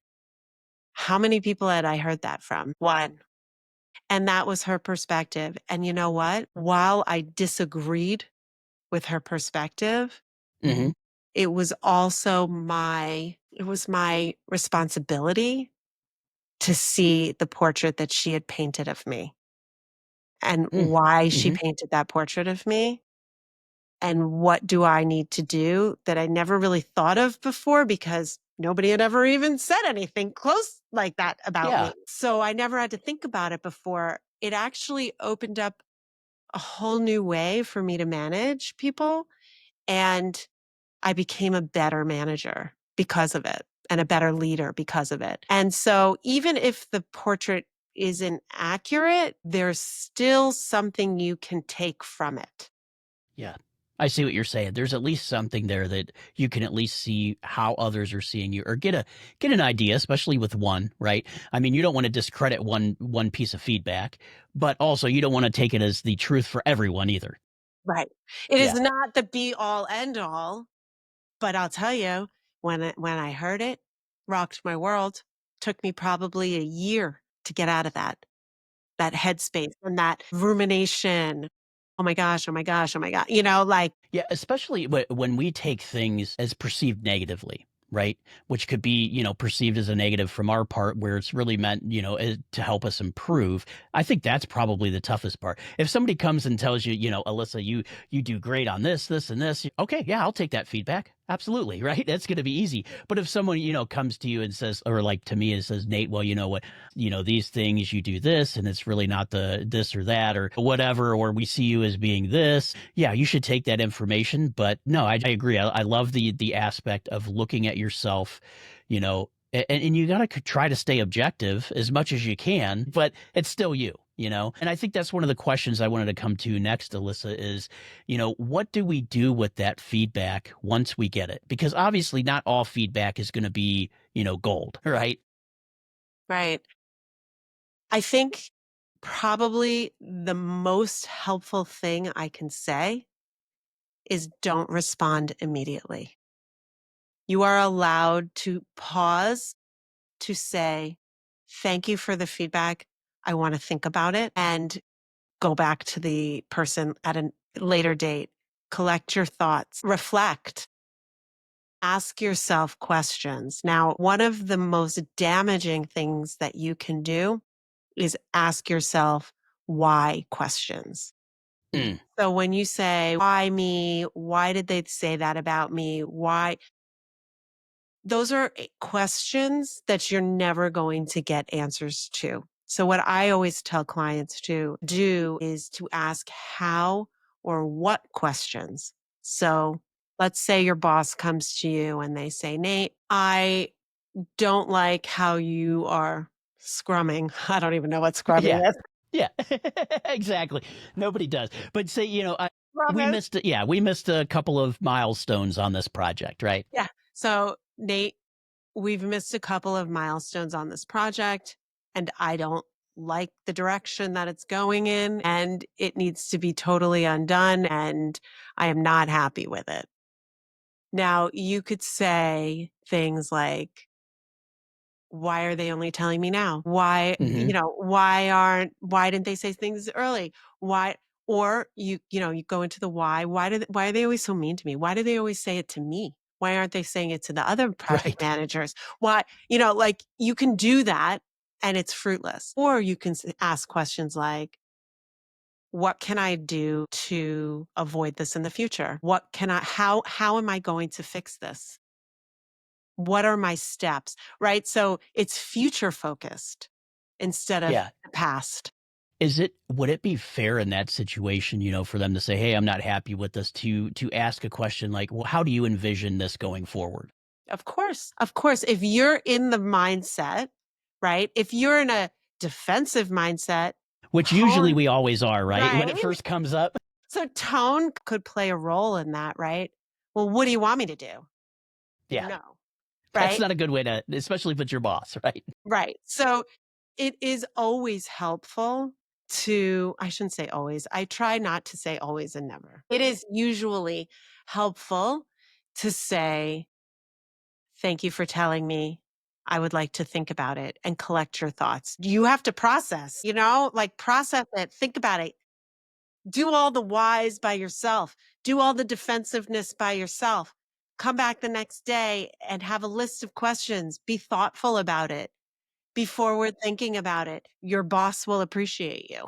How many people had I heard that from? One. And that was her perspective. And you know what? While I disagreed with her perspective, Hmm. it was my responsibility to see the portrait that she had painted of me and why she Mm-hmm. painted that portrait of me. And what do I need to do that I never really thought of before because nobody had ever even said anything close like that about Yeah. me. So I never had to think about it before. It actually opened up a whole new way for me to manage people. And I became a better manager because of it and a better leader because of it. And so even if the portrait isn't accurate, there's still something you can take from it. Yeah. I see what you're saying. There's at least something there that you can at least see how others are seeing you or get an idea, especially with one, right? I mean, you don't want to discredit one piece of feedback, but also you don't want to take it as the truth for everyone either. Right. It is Yeah. not the be all end all, but I'll tell you, when I heard it, rocked my world. Took me probably a year to get out of that headspace and that rumination. Oh my gosh, oh my gosh, oh my god. Like Yeah, especially when we take things as perceived negatively. right? Which could be, perceived as a negative from our part where it's really meant, to help us improve. I think that's probably the toughest part. If somebody comes and tells you, Alyssa, you do great on this, this, and this. Okay, yeah, I'll take that feedback. Absolutely, right? That's going to be easy. But if someone, comes to you and says, or like to me and says, Nate, well, you know what, these things you do this and it's really not the this or that or whatever, or we see you as being this. Yeah, you should take that information. But no, I agree. I love the aspect of looking at yourself, and you got to try to stay objective as much as you can, but it's still you. And I think that's one of the questions I wanted to come to next, Alyssa, is, what do we do with that feedback once we get it? Because obviously not all feedback is going to be, gold, right? Right. I think probably the most helpful thing I can say is don't respond immediately. You are allowed to pause to say, thank you for the feedback. I want to think about it and go back to the person at a later date. Collect your thoughts, reflect, ask yourself questions. Now, one of the most damaging things that you can do is ask yourself why questions. Mm, So when you say, why me? Why did they say that about me? Why? Those are questions that you're never going to get answers to. So what I always tell clients to do is to ask how or what questions. So let's say your boss comes to you and they say, Nate, I don't like how you are scrumming. I don't even know what yeah. scrumming is. Yeah, exactly. Nobody does. But say, Scrum we is. missed a couple of milestones on this project, right? Yeah. So Nate, we've missed a couple of milestones on this project, and I don't like the direction that it's going in, and it needs to be totally undone, and I am not happy with it. Now, you could say things like, why are they only telling me now? Why, Hmm. why didn't they say things early? Why, or you go into the why are they always so mean to me? Why do they always say it to me? Why aren't they saying it to the other project Right. managers? Why, like you can do that and it's fruitless. Or you can ask questions like, what can I do to avoid this in the future? How am I going to fix this? What are my steps? Right? So it's future focused instead of Yeah. the past. Would it be fair in that situation, for them to say, "Hey, I'm not happy with this," to ask a question like, "Well, how do you envision this going forward?" Of course. Of course. If you're in the mindset, right? If you're in a defensive mindset, Which usually tone, we always are, right? When right? it first comes up. So tone could play a role in that, right? Well, what do you want me to do? Yeah. No. That's Right? not a good way to, especially if it's your boss, right? Right. So it is always helpful to, I shouldn't say always, I try not to say always and never. It is usually helpful to say, thank you for telling me. I would like to think about it and collect your thoughts. You have to process, like process it, think about it. Do all the whys by yourself. Do all the defensiveness by yourself. Come back the next day and have a list of questions. Be thoughtful about it. Be forward thinking about it. Your boss will appreciate you.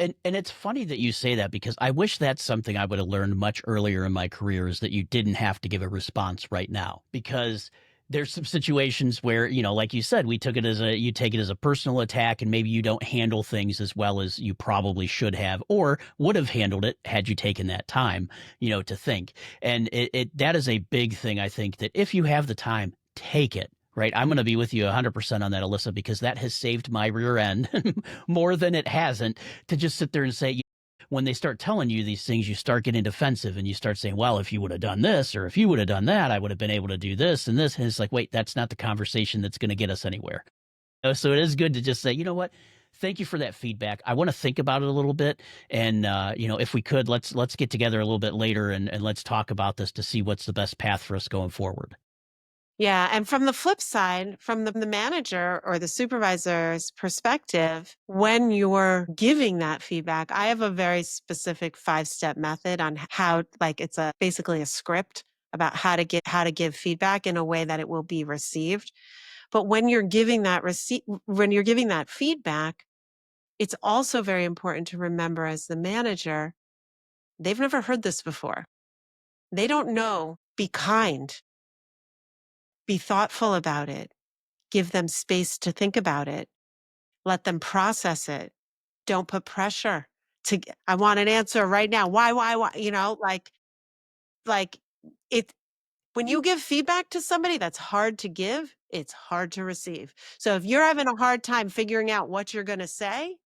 And it's funny that you say that because I wish that's something I would have learned much earlier in my career is that you didn't have to give a response right now because there's some situations where, like you said, you take it as a personal attack and maybe you don't handle things as well as you probably should have or would have handled it had you taken that time, to think. And that is a big thing. I think that if you have the time, take it. Right. I'm going to be with you 100% on that, Alyssa, because that has saved my rear end more than it hasn't to just sit there and say, when they start telling you these things, you start getting defensive and you start saying, well, if you would have done this or if you would have done that, I would have been able to do this and this. And it's like, wait, that's not the conversation that's going to get us anywhere. So it is good to just say, you know what? Thank you for that feedback. I want to think about it a little bit. And, if we could, let's get together a little bit later and let's talk about this to see what's the best path for us going forward. Yeah. And from the flip side, from the manager or the supervisor's perspective, when you're giving that feedback, I have a very specific 5-step method on how, like, it's basically a script about how to give feedback in a way that it will be received. But when you're giving that feedback, it's also very important to remember as the manager, they've never heard this before. They don't know. Be kind, be thoughtful about it, give them space to think about it, let them process it. Don't put pressure I want an answer right now. Why? Like it, when you give feedback to somebody that's hard to give, it's hard to receive. So if you're having a hard time figuring out what you're going to say,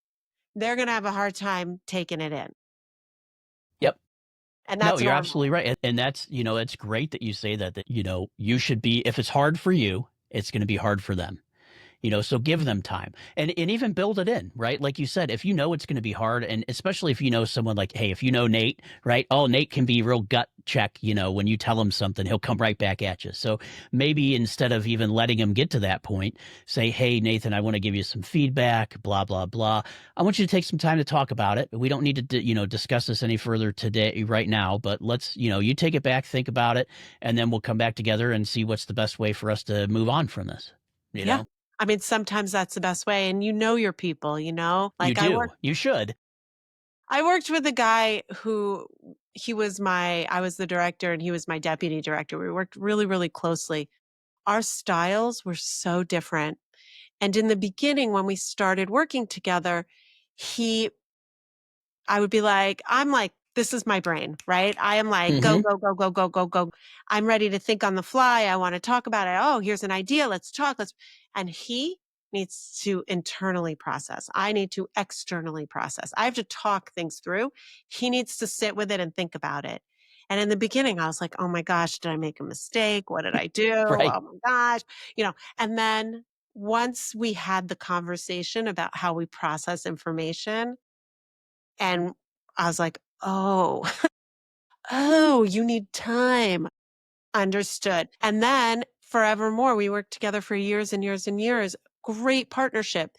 they're going to have a hard time taking it in. Yep. And No, that's you're normal. absolutely right. And that's, it's great that you say that, you should be, if it's hard for you, it's going to be hard for them. So give them time and even build it in, right? Like you said, if you know it's going to be hard, and especially if you know someone like, hey, if you know Nate, right? Oh, Nate can be real gut check, when you tell him something, he'll come right back at you. So maybe instead of even letting him get to that point, say, hey, Nathan, I want to give you some feedback, blah, blah, blah. I want you to take some time to talk about it. We don't need to, discuss this any further today, right now, but let's, you take it back, think about it, and then we'll come back together and see what's the best way for us to move on from this, you Yeah. know? I mean, sometimes that's the best way. And you know your people, You like do. You should. I worked with a guy who I was the director and he was my deputy director. We worked really, really closely. Our styles were so different. And in the beginning, when we started working together, he I would be like, I'm like, this is my brain, right? I am like, go, Hmm. go, go, go, go, go, go. I'm ready to think on the fly. I want to talk about it. Oh, here's an idea. Let's talk. And he needs to internally process. I need to externally process. I have to talk things through. He needs to sit with it and think about it. And in the beginning, I was like, oh my gosh, did I make a mistake? What did I do? Right. Oh my gosh. And then once we had the conversation about how we process information, and I was like, "Oh, oh, you need time." Understood. And then forevermore, we worked together for years and years and years. Great partnership.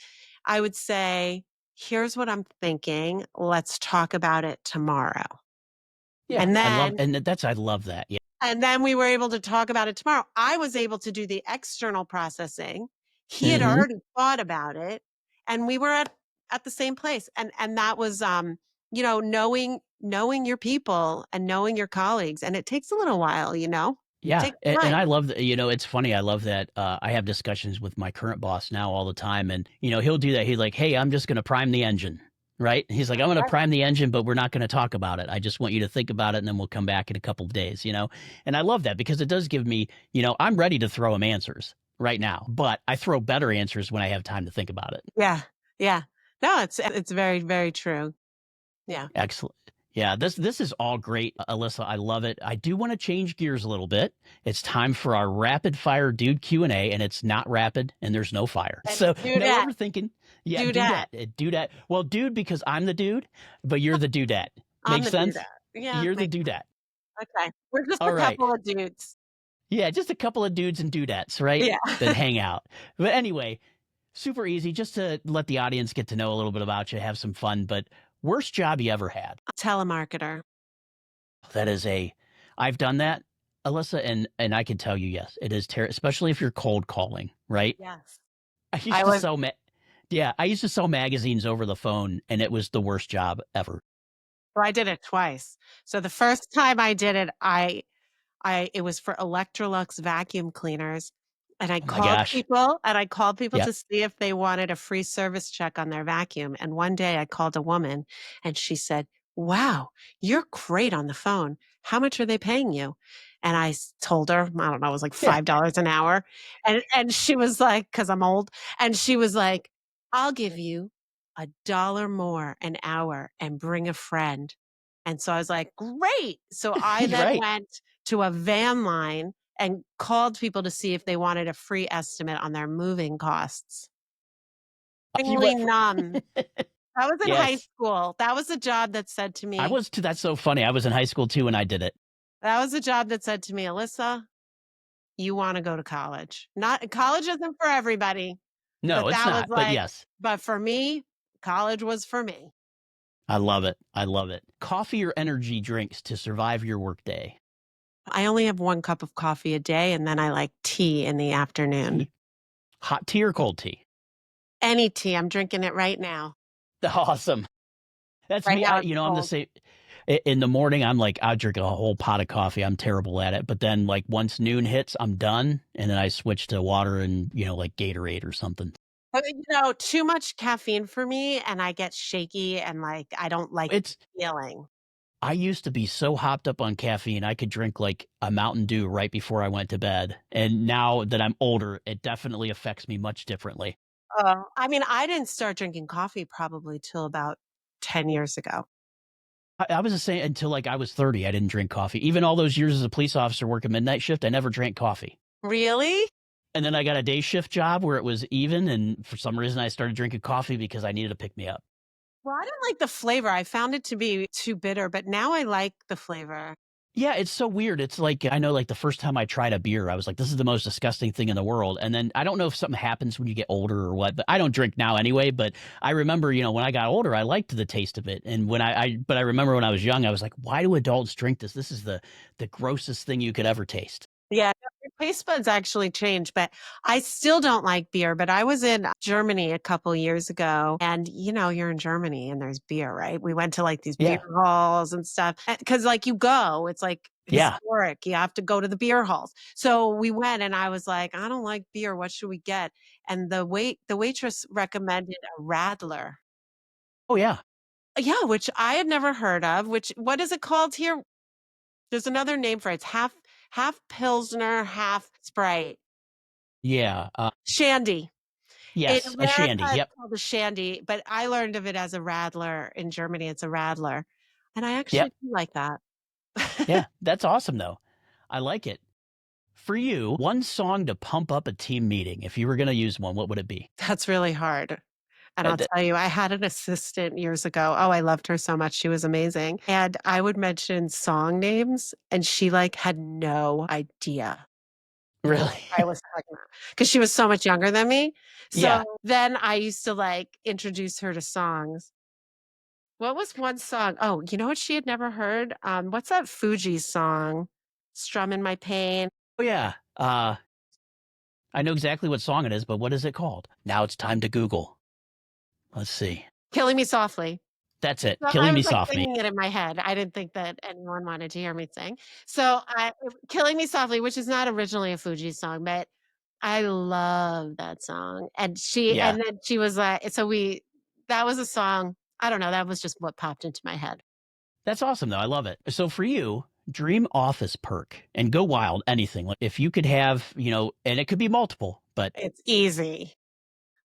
I would say, "Here's what I'm thinking. Let's talk about it tomorrow." Yeah. And I love that. Yeah. we were able to talk about it tomorrow. I was able to do the external processing. He had Hmm. already thought about it, and we were at the same place. And that was knowing your people and knowing your colleagues. And it takes a little while, Yeah. takes And I time. love that, it's funny. I love that. I have discussions with my current boss now all the time. And, he'll do that. He's like, hey, I'm just going to prime the engine. Right. He's like, I'm going to Right. prime the engine, but we're not going to talk about it. I just want you to think about it. And then we'll come back in a couple of days. And I love that because it does give me, I'm ready to throw him answers right now, but I throw better answers when I have time to think about it. Yeah. Yeah. No, it's very, very true. Yeah. Excellent. Yeah, this is all great, Alyssa. I love it. I do want to change gears a little bit. It's time for our rapid fire dude Q&A, and it's not rapid and there's no fire. And So no dudette, overthinking. Yeah, dudette. dudette. Well, dude, because I'm the dude, but you're the dudette. I'm Makes the sense? dudette. Yeah. You're the dudette. Okay. We're just All a right. couple of dudes. Yeah, just a couple of dudes and dudettes, right? Yeah. That hang out. But anyway, super easy, just to let the audience get to know a little bit about you, have some fun. But worst job you ever had? Telemarketer. That is I've done that, Alyssa, and I can tell you, yes, it is terrible, especially if you're cold calling, right? Yes. I used I to was sell yeah, I used to sell magazines over the phone, and it was the worst job ever. So I did it twice. So the first time I did it, it was for Electrolux vacuum cleaners, and Oh my gosh. I called people Yeah. to see if they wanted a free service check on their vacuum, and one day I called a woman, and she said, "Wow, you're great on the phone. How much are they paying you?" And told her, I don't know, it was like Yeah. $5 an hour, and she was like, because 'cause I'm old, and she was like, "I'll give you $1 more an hour and bring a friend." And so I was like, "Great." So I You're then right. went to a van line and called people to see if they wanted a free estimate on their moving costs. You Tingly went for numb. That was in high Yes. school. That was a job that said to I me was too That's so funny. I was in high school too, and I did it. "Alyssa, you wanna go to college." Not college isn't for everybody, No, but it's that was not, but like yes. but for me, college was for me. I love it. I love it. Coffee or energy drinks to survive your workday? I only have 1 cup of coffee a day, and then I like tea in the afternoon. Tea? Hot tea or cold tea? Any tea, I'm drinking it right now. Awesome. That's Right me. now it's I'm the cold. same. In the morning, I'm like, I'll drink a whole pot of coffee. I'm terrible at it. But then, like, once noon hits, I'm done. And then I switch to water and, like Gatorade or something. Too much caffeine for me, and I get shaky and, like, I don't like It's, the feeling. I used to be so hopped up on caffeine, I could drink like a Mountain Dew right before I went to bed. And now that I'm older, it definitely affects me much differently. I mean, I didn't start drinking coffee probably till about 10 years ago. I was the same until like I was 30. I didn't drink coffee. Even all those years as a police officer working midnight shift, I never drank coffee. Really? And then I got a day shift job where it was even. And for some reason, I started drinking coffee because I needed to pick me up. Well, I didn't like the flavor. I found it to be too bitter, but now I like the flavor. Yeah, it's so weird. It's like, I know, like the first time I tried a beer, I was like, this is the most disgusting thing in the world. And then I don't know if something happens when you get older or what, but I don't drink now anyway. But I remember, when I got older, I liked the taste of it. And but I remember when I was young, I was like, why do adults drink this? This is the grossest thing you could ever taste. Yeah, no, your taste buds actually change, but I still don't like beer, but I was in Germany a couple years ago and you're in Germany and there's beer, right? We went to like these beer Yeah. halls and stuff because like you go, it's like Yeah. historic. You have to go to the beer halls. So we went and I was like, I don't like beer. What should we get? And the waitress recommended a Radler. Oh, yeah. Yeah, which I had never heard of, which what is it called here? There's another name for it. It's half Pilsner, half Sprite. Yeah. Shandy. In Yes. A America, shandy. it's Yep. called a shandy, but I learned of it as a Radler. In Germany, it's a Radler, and I actually Yep. do like that. Yeah. That's awesome, though. I like it. For you, one song to pump up a team meeting, if you were going to use one, what would it be? That's really hard, and I'll Th- tell you, I had an assistant years ago. Oh, I loved her so much. She was amazing, and I would mention song names, and she, like, had no idea what really? I was talking about because she was so much younger than me. Yeah. So then I used to, like, introduce her to songs. What was one song? Oh, you know what she had never heard? What's that Fugees song? "Strumming My Pain." Oh, yeah. I know exactly what song it is, but what is it called? Now it's time to Google. Let's see. "Killing Me Softly." That's it. So I Killing was, Me like, Softly. singing it in my head. I didn't think that anyone wanted to hear me sing. So I "Killing Me Softly," which is not originally a Fugees song, but I love that song. Yeah. And then she was like so we that was a song, I don't know, that was just what popped into my head. That's awesome, though. I love it. So for you, dream office perk and go wild, anything. Like if you could have, and it could be multiple, but It's easy.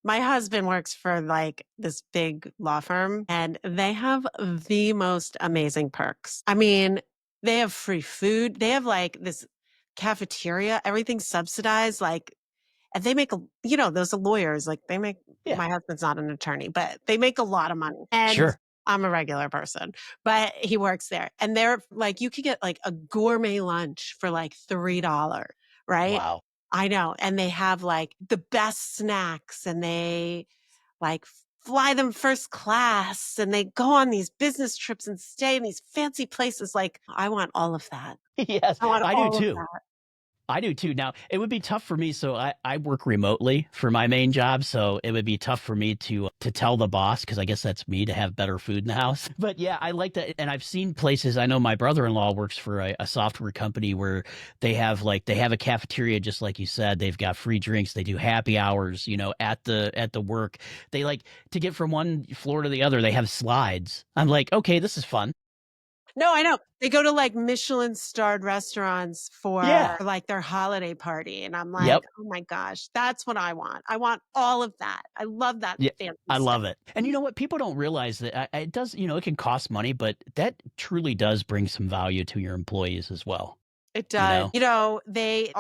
My husband works for like this big law firm and they have the most amazing perks. I mean, they have free food. They have like this cafeteria, everything's subsidized. Like, and they make those are lawyers. Like, they make, yeah, my husband's not an attorney, but they make a lot of money. And sure. I'm a regular person, but he works there. And they're like, you could get like a gourmet lunch for like $3, right? Wow. I know, and they have, like, the best snacks, and they, like, fly them first class, and they go on these business trips and stay in these fancy places, like, I want all of that. Yes, I want I do all of too. that. I do too. Now, it would be tough for me. So I work remotely for my main job. So it would be tough for me to tell the boss, because I guess that's me, to have better food in the house. But yeah, I like that. And I've seen places. I know my brother-in-law works for a software company where they have a cafeteria, just like you said. They've got free drinks. They do happy hours, at the work. They like to get from one floor to the other. They have slides. I'm like, okay, this is fun. No, I know. They go to, like, Michelin-starred restaurants Yeah. for, like, their holiday party, and I'm like, Yep. "Oh my gosh, that's what I want. I want all of that. I love that Yeah, fancy I stuff." love it. And you know what? People don't realize that it does, it can cost money, but that truly does bring some value to your employees as well. It You does. know? They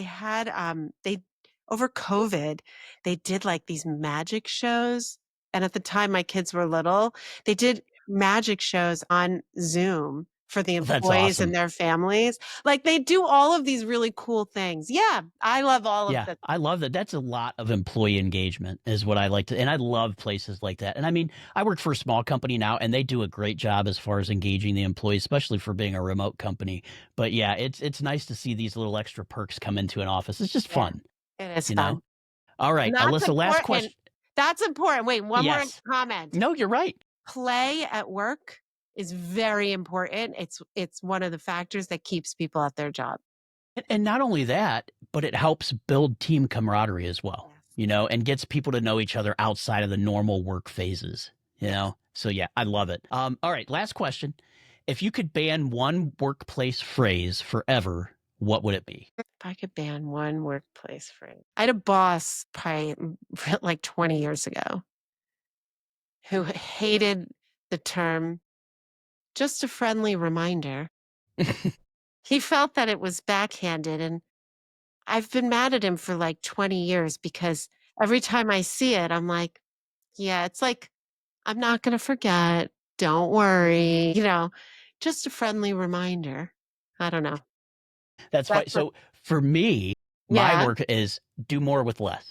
had, they over COVID, they did, like, these magic shows, and at the time my kids were little, they did magic shows on Zoom, for the That's employees and awesome. their families. Like, they do all of these really cool things. Yeah, I love all of Yeah, the I love that. That's a lot of employee engagement is what I like to, and I love places like that. And I mean, I work for a small company now, and they do a great job as far as engaging the employees, especially for being a remote company. But yeah, it's nice to see these little extra perks come into an office. It's just yeah, fun, it is you know? fun. All right, And that's Alyssa, last important. question. That's important. Wait, one more Yes. comment. No, you're right. Play at work is very important. It's one of the factors that keeps people at their job. And not only that, but it helps build team camaraderie as well, Yes. and gets people to know each other outside of the normal work phases, Yes. So yeah, I love it. All right, last question. If you could ban one workplace phrase forever, what would it be? If I could ban one workplace phrase. I had a boss probably like 20 years ago who hated the term just a friendly reminder. He felt that it was backhanded, and I've been mad at him for like 20 years because every time I see it, I'm like, yeah, it's like, I'm not going to forget. Don't worry. Just a friendly reminder. I don't know. That's fine. That's what, So for me, my yeah, work is do more with less.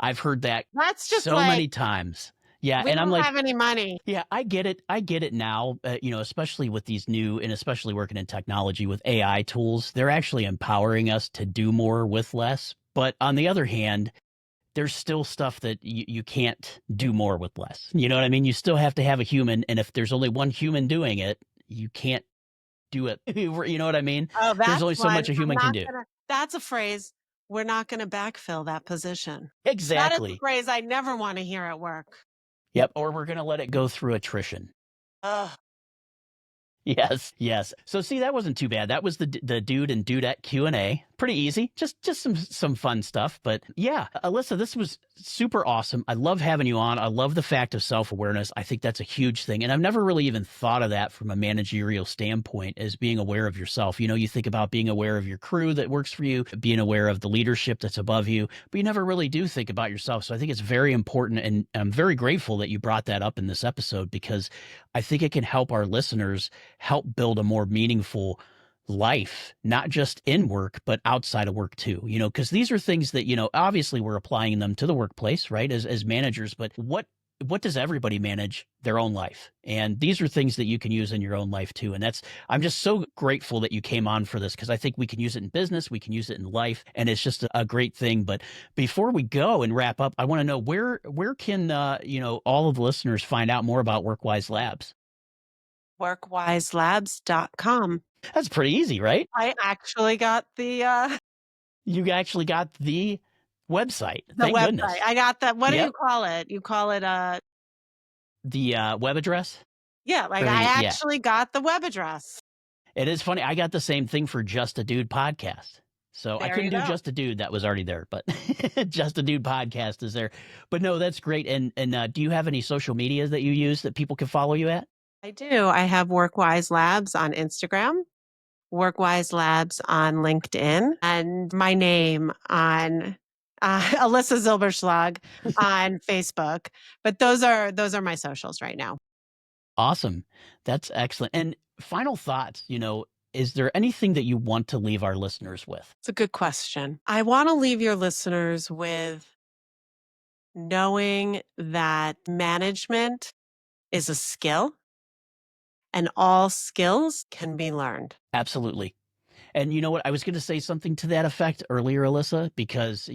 I've heard that that's just so like, many times. Yeah, we and I'm don't like, have any money. yeah, I get it. I get it now, especially with these new and especially working in technology with AI tools, they're actually empowering us to do more with less. But on the other hand, there's still stuff that you can't do more with less. You know what I mean? You still have to have a human. And if there's only one human doing it, you can't do it. You know what I mean? Oh, There's that's only so one. much a human can do. That's a phrase. We're not going to backfill that position. That is a Exactly. phrase I never want to hear at work. Yep. Or we're going to let it go through attrition. Ugh. Yes, yes. So see, that wasn't too bad. That was the dude and dudette Q&A. Pretty easy. Just some fun stuff. But yeah, Alyssa, this was super awesome. I love having you on. I love the fact of self-awareness. I think that's a huge thing. And I've never really even thought of that from a managerial standpoint as being aware of yourself. You think about being aware of your crew that works for you, being aware of the leadership that's above you, but you never really do think about yourself. So I think it's very important. And I'm very grateful that you brought that up in this episode because I think it can help our listeners help build a more meaningful life, not just in work, but outside of work too, because these are things that, obviously we're applying them to the workplace, right? As managers, but what does everybody manage their own life? And these are things that you can use in your own life too. And I'm just so grateful that you came on for this because I think we can use it in business, we can use it in life, and it's just a great thing. But before we go and wrap up, I want to know where can, all of the listeners find out more about WorkWise Labs? WorkWiseLabs.com. That's pretty easy, right? I actually got You actually got the website. the Thank website. goodness. I got that. What do you Yep. call it? You call it The web address. yeah, like Or I yeah. actually got the web address. It is funny. I got the same thing for Just a Dude podcast. So I There couldn't you do go. Just a Dude. That was already there, but Just a Dude podcast is there. But no, that's great. And do you have any social media that you use that people can follow you at? I do. I have WorkWise Labs on Instagram, WorkWise Labs on LinkedIn, and my name on Alyssa Zylbershlag on Facebook. But those are my socials right now. Awesome. That's excellent. And final thoughts, is there anything that you want to leave our listeners with? It's a good question. I want to leave your listeners with knowing that management is a skill and all skills can be learned. Absolutely. And you know what? I was going to say something to that effect earlier, Alyssa, because,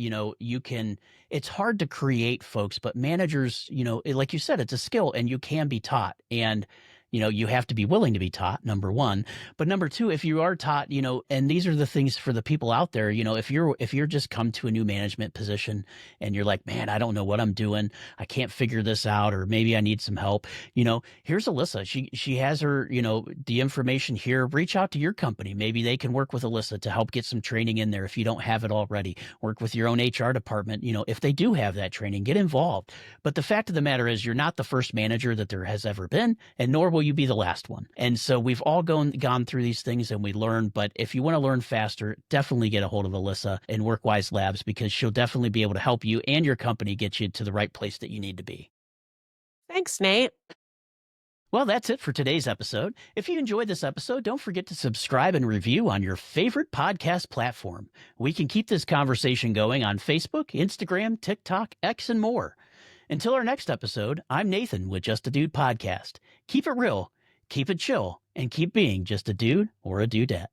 it's hard to create folks, but managers, like you said, it's a skill and you can be taught. And, you have to be willing to be taught, number one. But number two, if you are taught, and these are the things for the people out there, if you're just come to a new management position and you're like, man, I don't know what I'm doing. I can't figure this out, or maybe I need some help. Here's Alyssa. She has her, the information here. Reach out to your company. Maybe they can work with Alyssa to help get some training in there if you don't have it already. Work with your own HR department. If they do have that training, get involved. But the fact of the matter is you're not the first manager that there has ever been, and nor will you be the last one. And so we've all gone through these things and we learn. But if you want to learn faster, definitely get a hold of Alyssa and WorkWise Labs because she'll definitely be able to help you and your company get you to the right place that you need to be. Thanks, Nate. Well, that's it for today's episode. If you enjoyed this episode, don't forget to subscribe and review on your favorite podcast platform. We can keep this conversation going on Facebook, Instagram, TikTok, X, and more. Until our next episode, I'm Nathan with Just a Dude Podcast. Keep it real, keep it chill, and keep being just a dude or a dudette.